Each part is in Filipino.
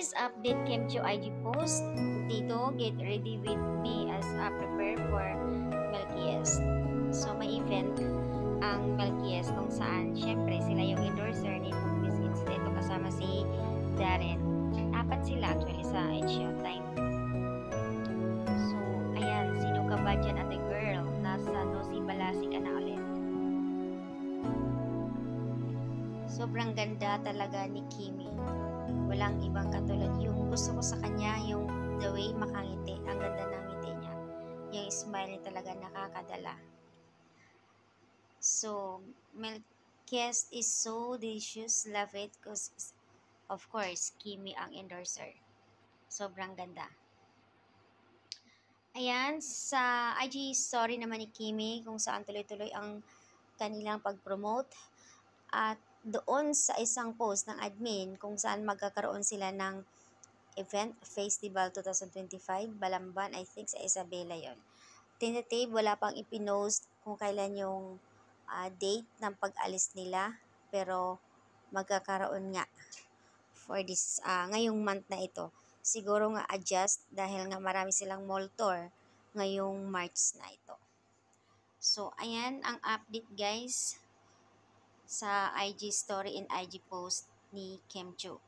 guys, update came to IG post. Dito, get ready with me as prepare for Melquies. So, may event ang Melquies kung saan, syempre, sila yung endorser ni Miss It's dito kasama si Darren. Apat sila actually sa Asia time. So, ayan, sino ka ba dyan ate girl? Nasa si Balasi ka na ulit. Sobrang ganda talaga ni Kimi. Walang ibang katulad. Yung gusto ko sa kanya, yung the way makangiti. Ang ganda ng ngiti niya. Yung smile niya talaga nakakadala. So, Melquies is so delicious. Love it. Because, of course, Kimi ang endorser. Sobrang ganda. Ayan, sa IG story naman ni Kimi kung saan tuloy-tuloy ang kanilang pag-promote. At doon sa isang post ng admin kung saan magkakaroon sila ng event Festival 2025 Balamban, I think sa Isabela yon. Tentative, wala pang ipinost kung kailan yung date ng pag-alis nila, pero magkakaroon nga for this ngayong month na ito. Siguro nga adjust dahil nga marami silang mall tour ngayong March na ito. So ayan ang update guys sa IG story and IG post ni Kim Chu.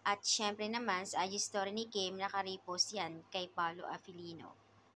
At syempre naman sa IG story ni Kim, naka-repost yan kay Paolo Afilino.